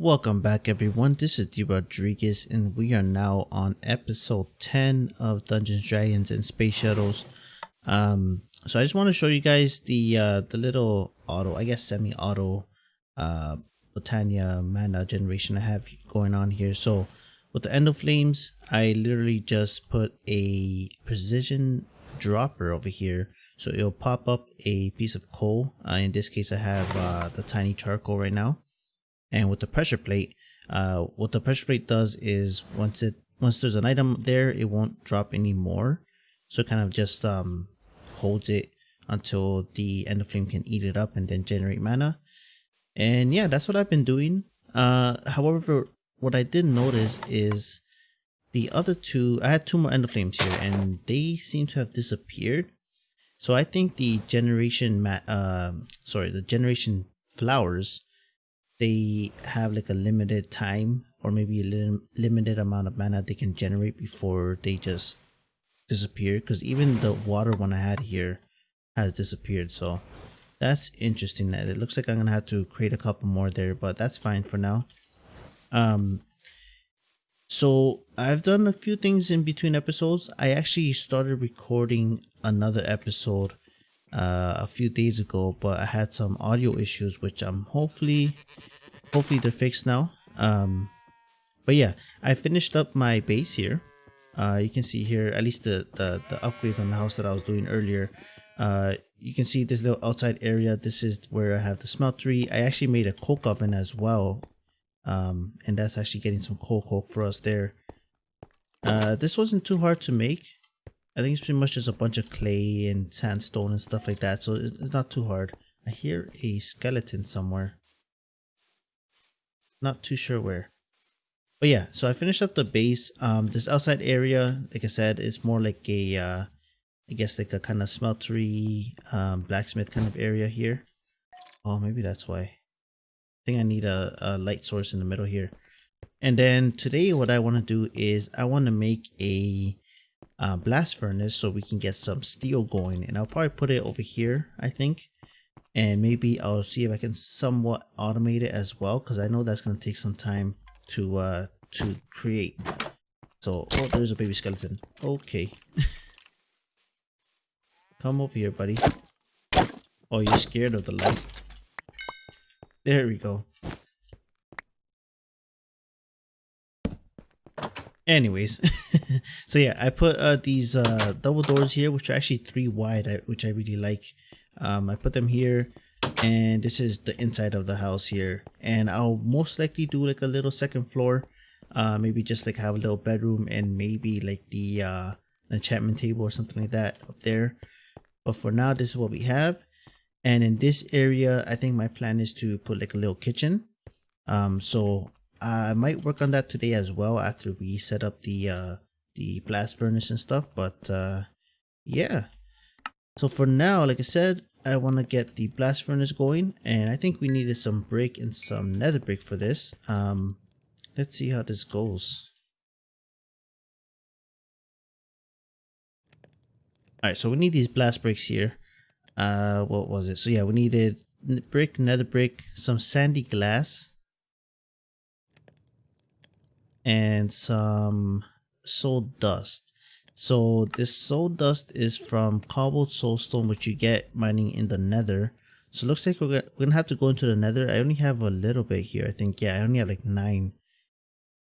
Welcome back everyone, this is D. Rodriguez and we are now on episode 10 of Dungeons, Dragons and Space Shuttles. So I just want to show you guys the little auto, I guess semi-auto Botania mana generation I have going on here. So with the End of Flames, I literally just put a precision dropper over here. So it'll pop up a piece of coal. In this case I have the tiny charcoal right now. And with the pressure plate, what the pressure plate does is once there's an item there, it won't drop any more. So it kind of just holds it until the End of Flame can eat it up and then generate mana. And yeah, that's what I've been doing. However, what I did notice is the other two, I had two more End of Flames here and they seem to have disappeared. So I think the generation the generation flowers, they have like a limited time or maybe a limited amount of mana they can generate before they just disappear, because even the water one I had here has disappeared. So that's interesting. It looks like I'm gonna have to create a couple more there, but that's fine for now. So I've done a few things in between episodes. I actually started recording another episode a few days ago, but I had some audio issues which I'm hopefully they're fixed now. But yeah, I finished up my base here. You can see here at least the upgrades on the house that I was doing earlier. You can see this little outside area. This is where I have the smeltery. I actually made a coke oven as well, and that's actually getting some coke for us there. This wasn't too hard to make. I think it's pretty much just a bunch of clay and sandstone and stuff like that, so it's not too hard. I hear a skeleton somewhere. Not too sure where. But yeah, so I finished up the base. This outside area, like I said, is more like a I guess like a kind of smeltery blacksmith kind of area here. Oh, maybe that's why. I think I need a light source in the middle here. And then today what I want to do is I want to make a blast furnace so we can get some steel going, and I'll probably put it over here, I think. And maybe I'll see if I can somewhat automate it as well, because I know that's going to take some time to create. So, oh, there's a baby skeleton. Okay. Come over here, buddy. Oh, you're scared of the light. There we go. Anyways, so yeah, I put these double doors here, which are actually 3 wide, which I really like. I put them here, and this is the inside of the house here, and I'll most likely do like a little second floor, maybe just like have a little bedroom and maybe like the enchantment table or something like that up there. But for now, this is what we have. And in this area, I think my plan is to put like a little kitchen. So I might work on that today as well after we set up the blast furnace and stuff. But yeah. So for now, like I said, I want to get the blast furnace going, and I think we needed some brick and some nether brick for this. Let's see how this goes. Alright, so we need these blast bricks here. What was it? So yeah, we needed brick, nether brick, some sandy glass, and some soul dust. So this soul dust is from cobbled soulstone, which you get mining in the nether. So it looks like we're gonna have to go into the nether. I only have a little bit here, I think. Yeah, I only have like 9.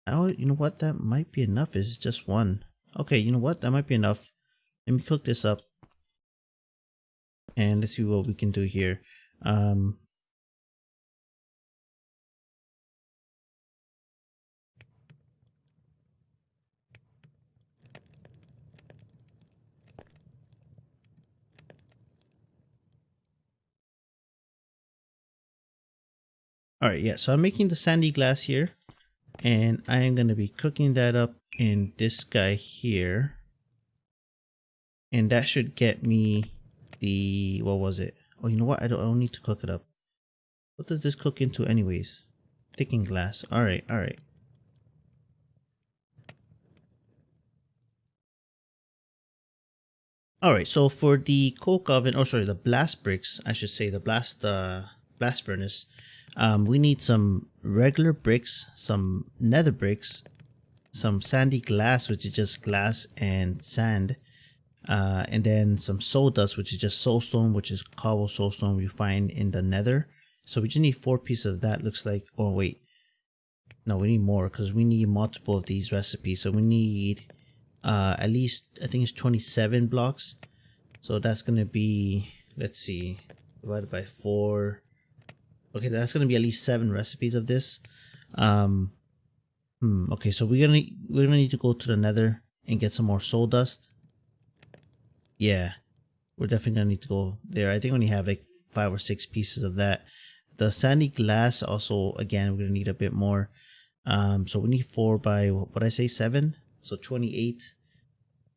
Oh, you know what? That might be enough. It's just 1. Okay, you know what? That might be enough. Let me cook this up, and let's see what we can do here. Alright, yeah, so I'm making the sandy glass here, and I am going to be cooking that up in this guy here. And that should get me the, what was it? Oh, you know what? I don't need to cook it up. What does this cook into anyways? Thickened glass. Alright, alright. Alright, so for the coke oven, oh sorry, the blast bricks, I should say, the blast furnace, we need some regular bricks, some nether bricks, some sandy glass, which is just glass and sand, and then some sawdust, which is just soulstone, which is cobble soulstone we find in the nether. So we just need 4 pieces of that, looks like. Oh wait, no, we need more because we need multiple of these recipes. So we need at least, I think it's 27 blocks. So that's gonna be, let's see, divided by 4. Okay, that's gonna be at least 7 recipes of this. Okay, so we're gonna need to go to the nether and get some more soul dust. Yeah, we're definitely gonna need to go there. I think we only have like 5 or 6 pieces of that. The sandy glass also, again, we're gonna need a bit more. So we need 4 by, what I say, 7, so 28.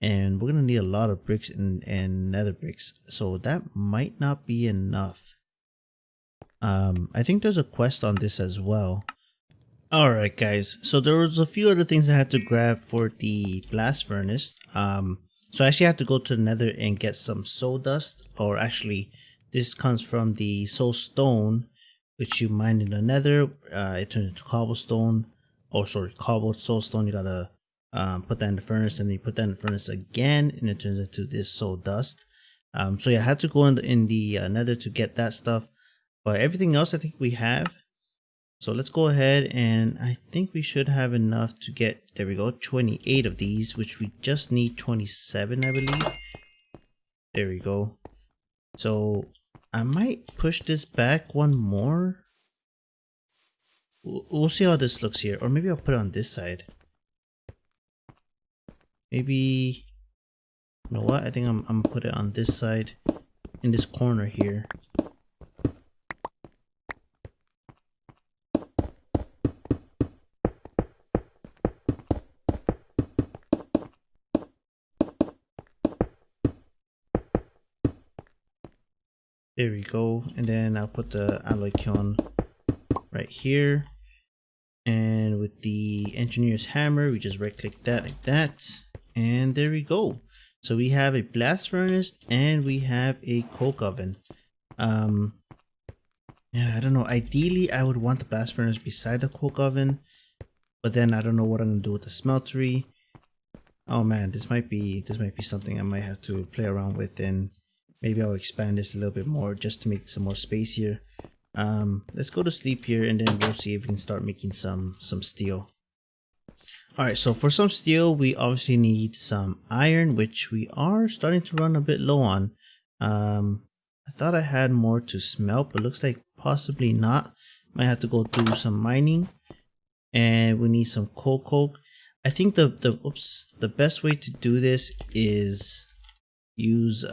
And we're gonna need a lot of bricks and nether bricks, so that might not be enough. I think there's a quest on this as well. Alright guys, so there was a few other things I had to grab for the blast furnace. So I actually had to go to the nether and get some soul dust, or actually this comes from the soul stone, which you mine in the nether. It turns into cobblestone, or sorry, cobbled soulstone. You gotta put that in the furnace, and then you put that in the furnace again, and it turns into this soul dust. So yeah, I had to go in the nether to get that stuff, but everything else I think we have. So let's go ahead, and I think we should have enough to get, there we go, 28 of these, which we just need 27, I believe. There we go. So I might push this back one more. We'll see how this looks here, or maybe I'll put it on this side. Maybe, you know what, I think I'm gonna put it on this side, in this corner here. There we go, and then I'll put the alloy kiln right here, and with the engineer's hammer we just right click that like that, and there we go. So we have a blast furnace and we have a coke oven. Yeah, I don't know, ideally I would want the blast furnace beside the coke oven, but then I don't know what I'm gonna do with the smeltery. Oh man, this might be something I might have to play around with, and maybe I'll expand this a little bit more just to make some more space here. Let's go to sleep here, and then we'll see if we can start making some steel. Alright, so for some steel we obviously need some iron, which we are starting to run a bit low on. I thought I had more to smelt, but looks like possibly not. Might have to go do some mining, and we need some coke. I think the best way to do this is use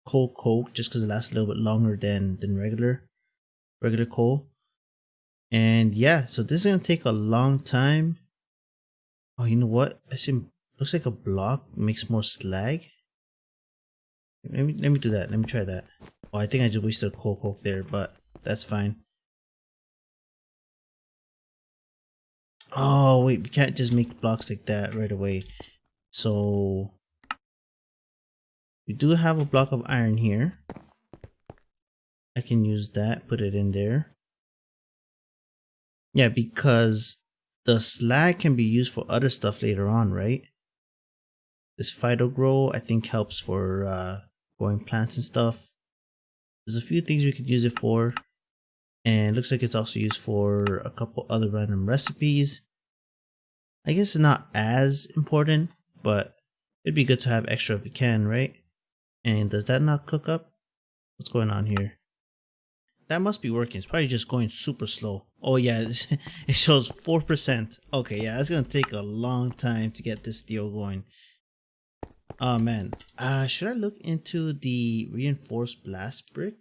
coke, just because it lasts a little bit longer than regular coal. And yeah, so this is gonna take a long time. Oh, you know what? I see, looks like a block makes more slag. Let me do that. Let me try that. Oh, I think I just wasted a coke there, but that's fine. Oh wait, we can't just make blocks like that right away. So we do have a block of iron here. I can use that, put it in there. Yeah, because the slag can be used for other stuff later on, right? This phyto grow I think helps for growing plants and stuff. There's a few things we could use it for, and it looks like it's also used for a couple other random recipes. I guess it's not as important, but it'd be good to have extra if we can, right? And does that not cook up? What's going on here? That must be working. It's probably just going super slow. Oh yeah, it shows 4%. Okay, yeah, that's gonna take a long time to get this steel going. Oh man, should I look into the reinforced blast brick?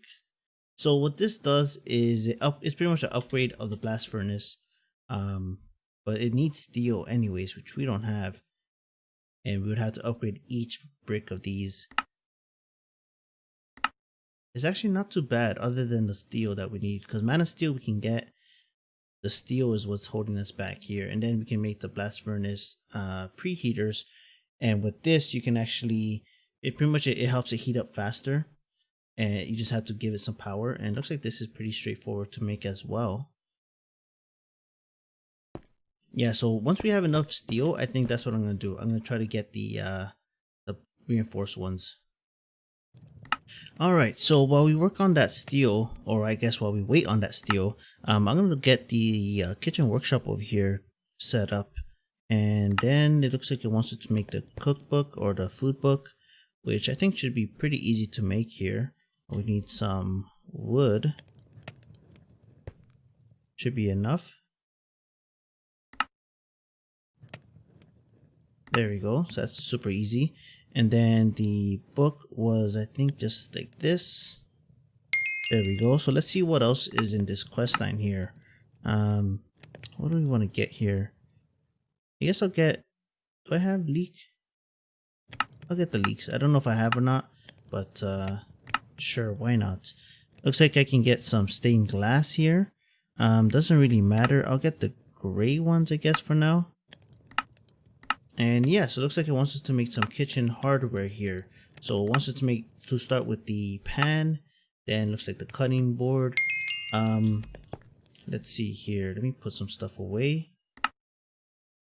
So what this does is it's pretty much an upgrade of the blast furnace, but it needs steel anyways, which we don't have, and we would have to upgrade each brick of these. It's actually not too bad, other than the steel that we need, because amount of steel we can get, the steel is what's holding us back here, and then we can make the blast furnace preheaters. And with this, you can actually, it helps it heat up faster, and you just have to give it some power. And it looks like this is pretty straightforward to make as well. yeah, so once we have enough steel, I think that's what I'm gonna do. I'm gonna try to get the reinforced ones. Alright, so while we work on that steel, or I guess while we wait on that steel, I'm gonna get the kitchen workshop over here set up. And then it looks like it wants us to make the cookbook or the food book, which I think should be pretty easy to make here. We need some wood. Should be enough. There we go. So that's super easy. And then the book was, I think, just like this. There we go. So let's see what else is in this quest line here. What do we want to get here? I guess I'll get, do I have leek? I'll get the leeks. I don't know if I have or not, but sure, why not? Looks like I can get some stained glass here. Doesn't really matter. I'll get the gray ones, I guess, for now. And yeah, so it looks like it wants us to make some kitchen hardware here. So it wants us to start with the pan, then looks like the cutting board. Let's see here. Let me put some stuff away.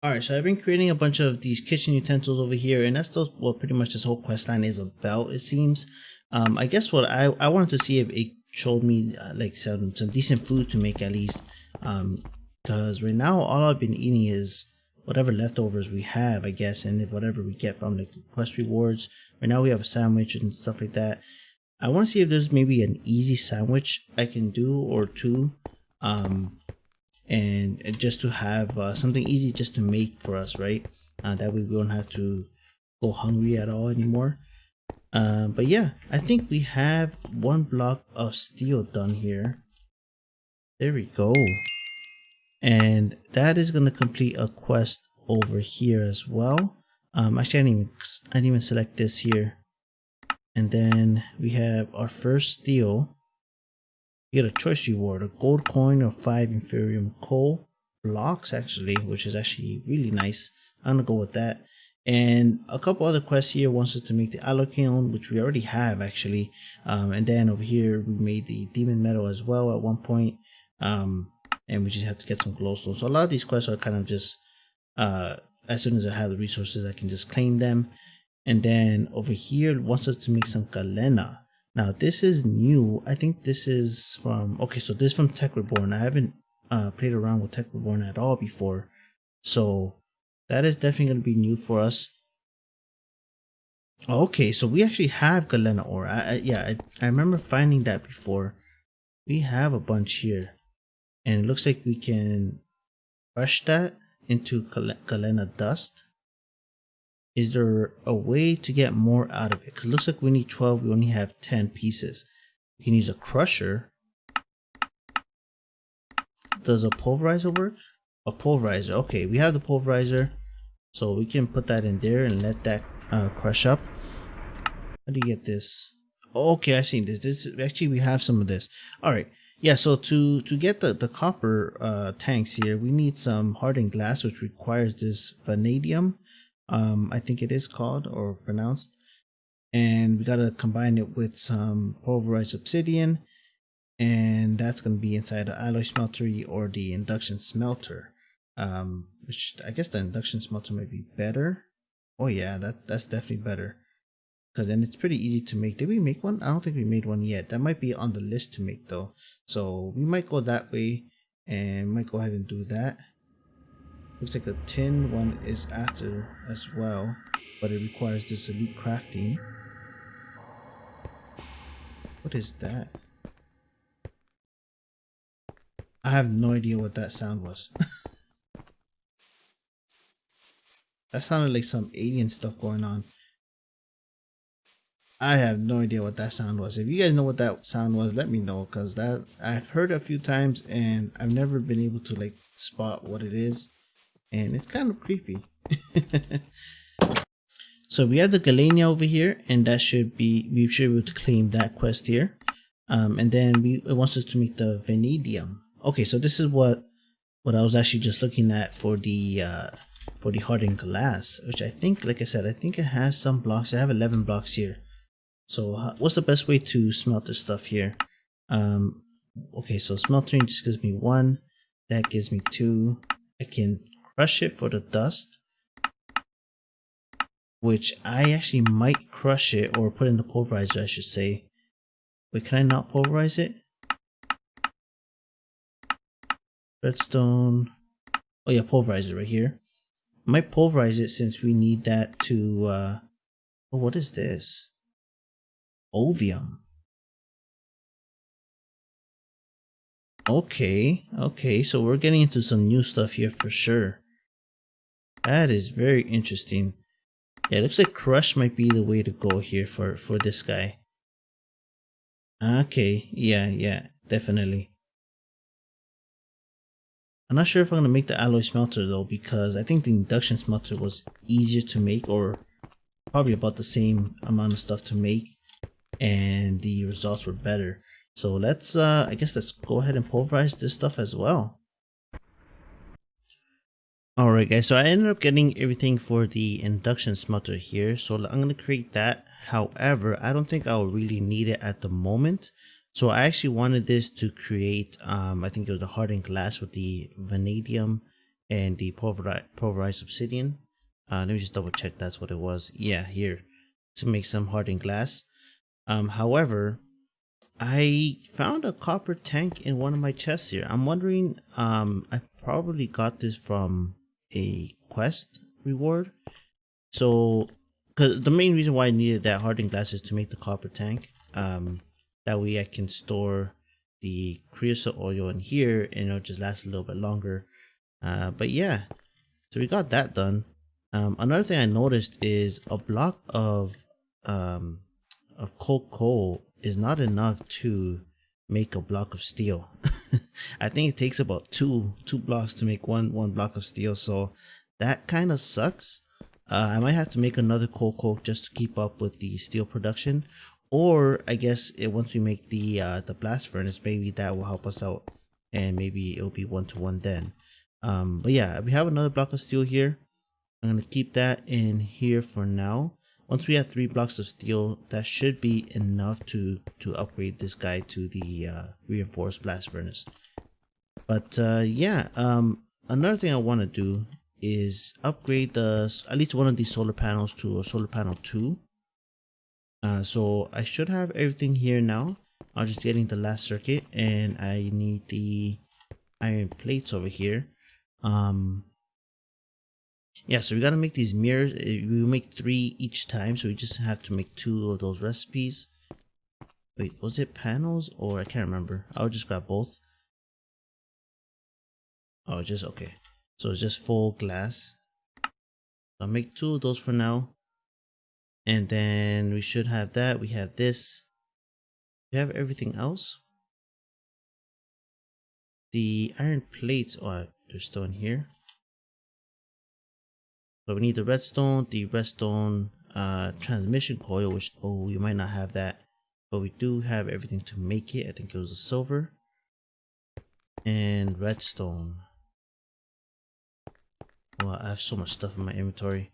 Alright, so I've been creating a bunch of these kitchen utensils over here, and that's what pretty much this whole quest line is about, it seems. I guess what I wanted to see if it showed me like some decent food to make at least. Because right now all I've been eating is whatever leftovers we have, I guess, and if whatever we get from the quest rewards. Right now we have a sandwich and stuff like that. I want to see if there's maybe an easy sandwich I can do or two, and just to have something easy just to make for us, right? That way we don't have to go hungry at all anymore. But yeah, I think we have one block of steel done here. There we go. And that is going to complete a quest over here as well. Actually, I didn't even select this here. And then we have our first steel. You get a choice reward, a gold coin or 5 inferium coal blocks, actually, which is actually really nice. I'm gonna go with that. And a couple other quests here wants us to make the alloy kiln, which we already have actually. And then over here we made the demon metal as well at one point. And we just have to get some glowstone. So a lot of these quests are kind of just as soon as I have the resources, I can just claim them. And then over here it wants us to make some galena. Now this is new. I think this is from, okay, so this is from Tech Reborn. I haven't played around with Tech Reborn at all before, so that is definitely going to be new for us. Okay, so we actually have galena ore. I remember finding that before. We have a bunch here, and it looks like we can crush that into galena dust. Is there a way to get more out of it? Because it looks like we need 12, we only have 10 pieces. We can use a crusher. Does a pulverizer work? A pulverizer, okay, we have the pulverizer. So we can put that in there and let that crush up. How do you get this? Okay, I've seen this. Actually, we have some of this. Alright, yeah, so to get the copper tanks here, we need some hardened glass, which requires this vanadium. I think it is called or pronounced, and we gotta combine it with some pulverized obsidian, and that's gonna be inside the alloy smeltery or the induction smelter. Which I guess the induction smelter might be better. Oh yeah, that's definitely better, because then it's pretty easy to make. Did we make one? I don't think we made one yet. That might be on the list to make though, so we might go that way and might go ahead and do that. Looks like the tin one is after as well, but it requires this elite crafting. What is that? I have no idea what that sound was. That sounded like some alien stuff going on. I have no idea what that sound was. If you guys know what that sound was, let me know, because that I've heard it a few times and I've never been able to like spot what it is. And it's kind of creepy. So we have the galena over here, and that should be, we should be able to claim that quest here. And then it wants us to make the vanadium. Okay, so this is what I was actually just looking at for the hardened glass, which I think, like I said, I think I have some blocks. I have 11 blocks here. So what's the best way to smelt this stuff here? Okay, so smeltering just gives me 1. That gives me 2. I can crush it for the dust, which I actually might crush it or put in the pulverizer, I should say. Wait, can I not pulverize it? Redstone. Oh yeah, pulverizer right here. I might pulverize it since we need that to oh, what is this? Ovium. Okay, so we're getting into some new stuff here for sure. That is very interesting. Yeah, it looks like crush might be the way to go here for this guy. Okay, yeah, definitely. I'm not sure if I'm gonna make the alloy smelter though, because I think the induction smelter was easier to make, or probably about the same amount of stuff to make, and the results were better. So let's I guess let's go ahead and pulverize this stuff as well. Alright guys, so I ended up getting everything for the induction smelter here, so I'm gonna create that. However, I don't think I'll really need it at the moment. So I actually wanted this to create I think it was the hardened glass with the vanadium and the pulverized obsidian. Let me just double check that's what it was. Yeah, here, to make some hardened glass. However, I found a copper tank in one of my chests here. I'm wondering, I probably got this from a quest reward. So, cause the main reason why I needed that hardened glass is to make the copper tank. That way I can store the creosote oil in here and it'll just last a little bit longer. But yeah, so we got that done. Another thing I noticed is a block of coal is not enough to make a block of steel. I think it takes about two blocks to make one block of steel, so that kind of sucks. I might have to make another coal coke just to keep up with the steel production, or I guess once we make the blast furnace, maybe that will help us out, and maybe it'll be 1-to-1 then. But yeah, we have another block of steel here. I'm gonna keep that in here for now. Once we have 3 blocks of steel, that should be enough to upgrade this guy to the reinforced blast furnace. But yeah, another thing I want to do is upgrade at least one of these solar panels to a solar panel 2. So I should have everything here now. I'm just getting the last circuit, and I need the iron plates over here. Yeah, so we gotta make these mirrors. We make 3 each time, so we just have to make 2 of those recipes. Wait, was it panels or I can't remember. I'll just grab both. Oh, just okay. So it's just full glass. I'll make 2 of those for now. And then we should have that. We have this. We have everything else. The iron plates, oh, they're still in here. So we need the redstone transmission coil, which, oh, we might not have that, but we do have everything to make it. I think it was a silver and redstone. Well, I have so much stuff in my inventory.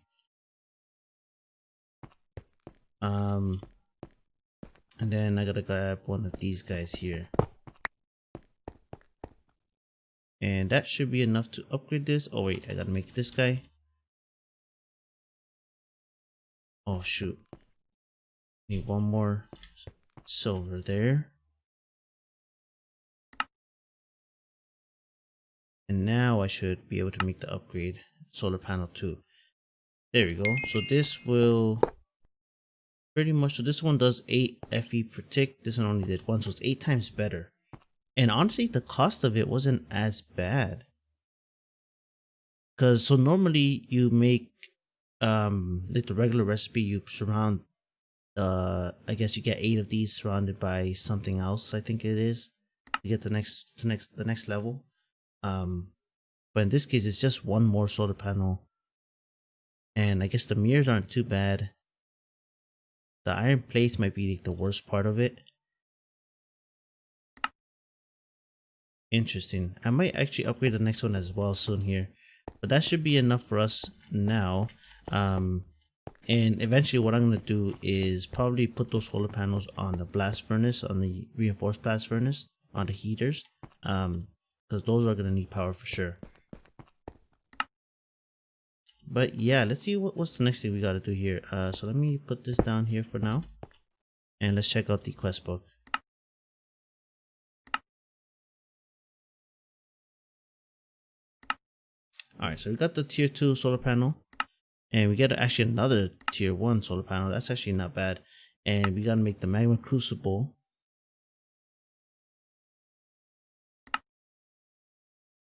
And then I gotta grab one of these guys here, and that should be enough to upgrade this. Oh wait, I gotta make this guy. Oh shoot, need one more silver there. And now I should be able to make the upgrade solar panel 2. There we go. So this will pretty much, so this one does 8 FE per tick. This one only did 1, so it's 8 times better. And honestly, the cost of it wasn't as bad. Cause so normally you make like the regular recipe, you surround I guess you get 8 of these surrounded by something else, I think it is, to get the next level. But in this case it's just 1 more solar panel, and I guess the mirrors aren't too bad. The iron plates might be like the worst part of it. Interesting. I might actually upgrade the next one as well soon here, but that should be enough for us now. And eventually what I'm going to do is probably put those solar panels on the blast furnace, on the reinforced blast furnace, on the heaters, because those are going to need power for sure. But yeah, let's see what's the next thing we gotta do here. So let me put this down here for now, and let's check out the quest book. Alright, so we got the tier 2 solar panel, and we got actually another tier 1 solar panel. That's actually not bad. And we gotta make the magma crucible.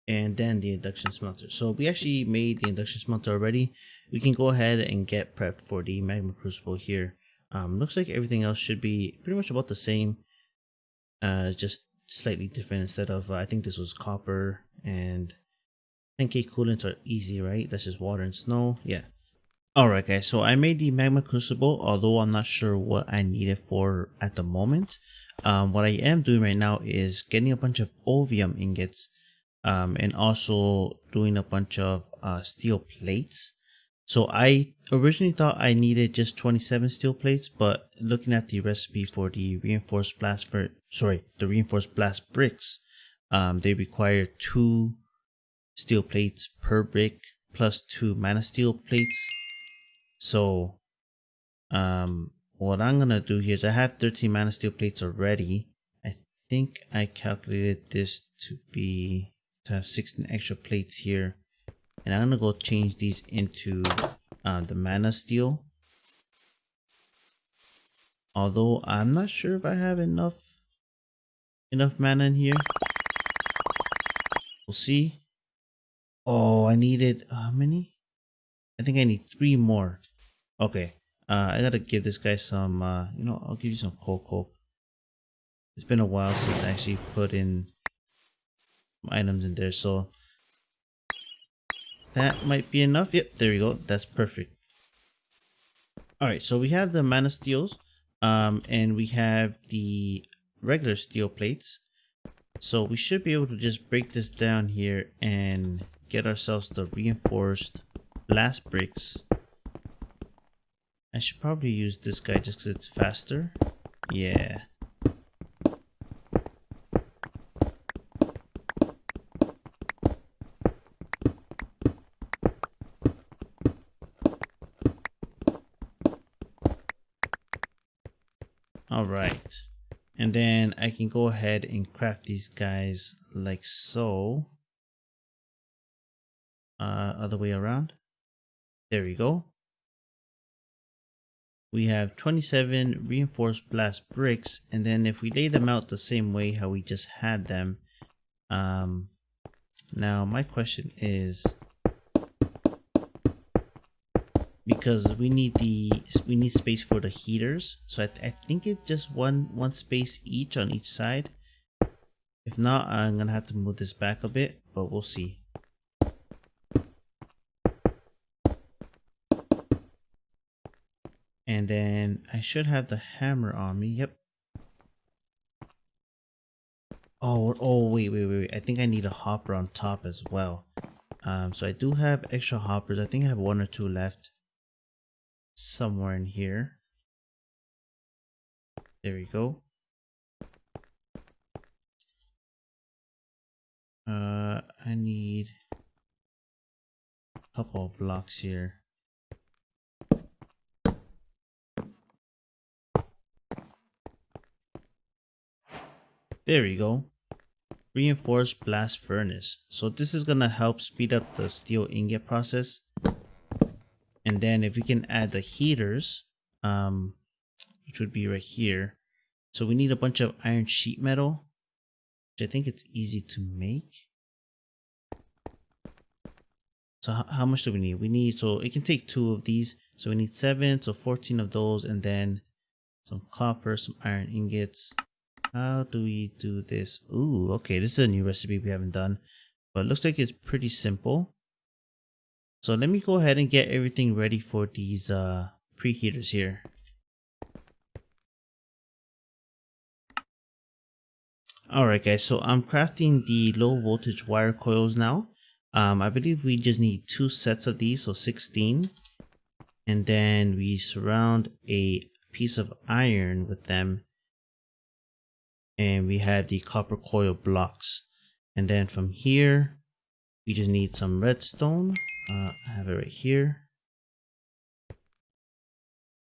And then the induction smelter. So we actually made the induction smelter already. We can go ahead and get prepped for the magma crucible here. Looks like everything else should be pretty much about the same. Just slightly different. Instead of I think this was copper, and 10k coolants are easy, right? That's just water and snow. Yeah. Alright guys, so I made the magma crucible, although I'm not sure what I need it for at the moment. What I am doing right now is getting a bunch of Ovium ingots, and also doing a bunch of steel plates. So I originally thought I needed just 27 steel plates, but looking at the recipe for the reinforced blast bricks, they require 2 steel plates per brick plus 2 mana steel plates. So what I'm gonna do here is I have 13 mana steel plates already. I think I calculated this to have 16 extra plates here, and I'm gonna go change these into the mana steel, although I'm not sure if I have enough mana in here. We'll see. Oh, I needed how many? I think I need 3 more. Okay, I gotta give this guy some I'll give you some coke. It's been a while since I actually put in items in there, so that might be enough. Yep, there we go. That's perfect. Alright, so we have the mana steels, and we have the regular steel plates. So we should be able to just break this down here and get ourselves the reinforced blast bricks. I should probably use this guy just because it's faster. Yeah. Alright, and then I can go ahead and craft these guys like so. Other way around. There we go. We have 27 reinforced blast bricks, and then if we lay them out the same way how we just had them, now my question is, because we need space for the heaters, so I think it's just one space each on each side. If not, I'm gonna have to move this back a bit, but we'll see. And then I should have the hammer on me. Yep. Oh wait. I think I need a hopper on top as well. So I do have extra hoppers. I think I have 1 or 2 left somewhere in here. There we go. I need a couple of blocks here. There we go. Reinforced blast furnace. So this is gonna help speed up the steel ingot process. And then if we can add the heaters, which would be right here. So we need a bunch of iron sheet metal, which I think it's easy to make. So how much do we need? So it can take 2 of these. So we need 7, so 14 of those, and then some copper, some iron ingots. How do we do this? Ooh, okay, this is a new recipe we haven't done, but it looks like it's pretty simple. So let me go ahead and get everything ready for these preheaters here. Alright guys, so I'm crafting the low voltage wire coils now. I believe we just need 2 sets of these, so 16. And then we surround a piece of iron with them. And we have the copper coil blocks. And then from here, We just need some redstone. I have it right here.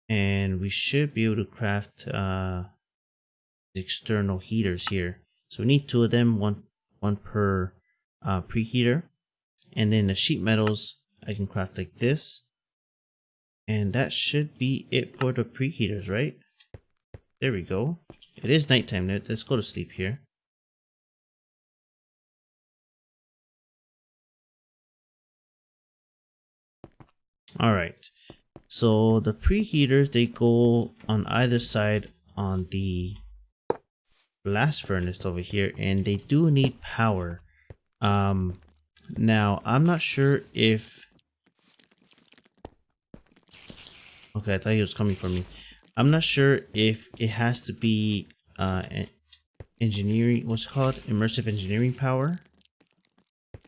And we should be able to craft external heaters here. So we need 2 of them, one per preheater. And then the sheet metals I can craft like this. And that should be it for the preheaters, right? There we go. It is nighttime. Let's go to sleep here. Alright. So the preheaters, they go on either side on the blast furnace over here, and they do need power. Now I'm not sure if... Okay, I thought he was coming for me. I'm not sure if it has to be engineering, what's it called? Immersive engineering power.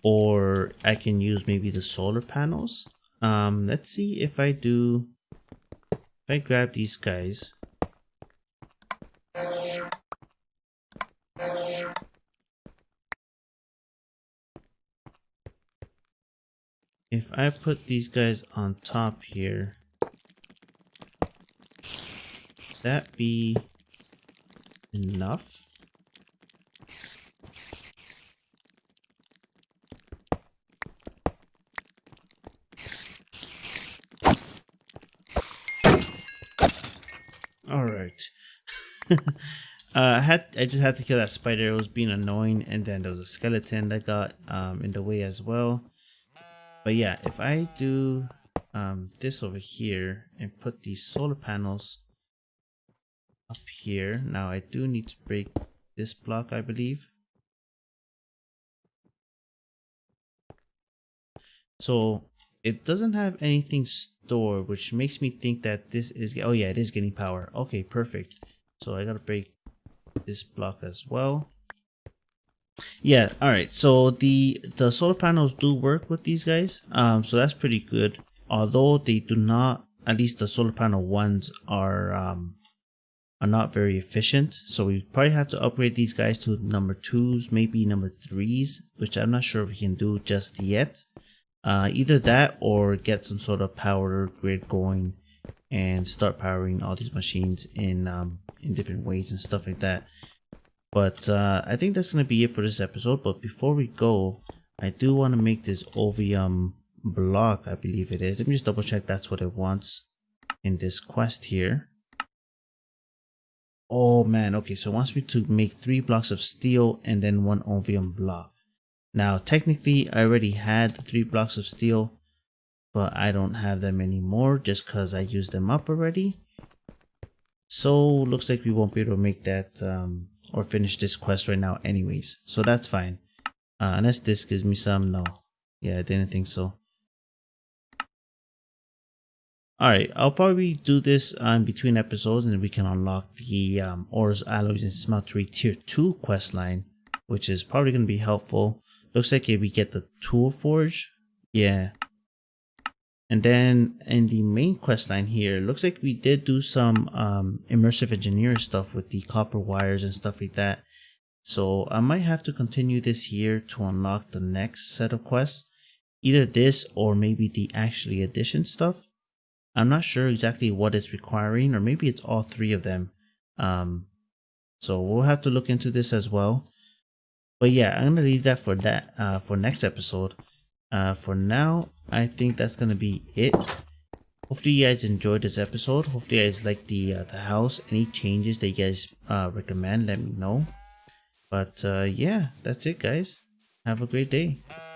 Or I can use maybe the solar panels. Let's see if I do... If I grab these guys. If I put these guys on top here, would that be enough? All right. I just had to kill that spider. It was being annoying, and then there was a skeleton that got in the way as well. But yeah, if I do this over here and put these solar panels up here. Now I do need to break this block, I believe. So it doesn't have anything stored, which makes me think that this is... Oh yeah, it is getting power. Okay, perfect. So I gotta break this block as well. Yeah, alright. So the solar panels do work with these guys. So that's pretty good. Although they do not, at least the solar panel ones are not very efficient. So we probably have to upgrade these guys to number 2s, maybe number 3s, which I'm not sure if we can do just yet. Either that or get some sort of power grid going and start powering all these machines in different ways and stuff like that. But I think that's going to be it for this episode. But before we go, I do want to make this Ovium block, I believe it is. Let me just double check that's what it wants in this quest here. Oh man, okay, so it wants me to make 3 blocks of steel and then 1 Ovium block. Now technically I already had 3 blocks of steel, but I don't have them anymore just because I used them up already. So looks like we won't be able to make that or finish this quest right now anyways, so that's fine. Unless this gives me some. No, yeah, I didn't think so. Alright, I'll probably do this between episodes, and then we can unlock the ores, alloys, and smeltery tier 2 quest line, which is probably going to be helpful. Looks like if we get the tool forge, yeah. And then in the main quest line here, looks like we did do some immersive engineering stuff with the copper wires and stuff like that. So I might have to continue this here to unlock the next set of quests. Either this or maybe the actually addition stuff. I'm not sure exactly what it's requiring, or maybe it's all 3 of them. So we'll have to look into this as well. But yeah, I'm gonna leave that for next episode. For now, I think that's gonna be it. Hopefully you guys enjoyed this episode. Hopefully you guys like the house. Any changes that you guys recommend, let me know. But yeah, that's it guys. Have a great day.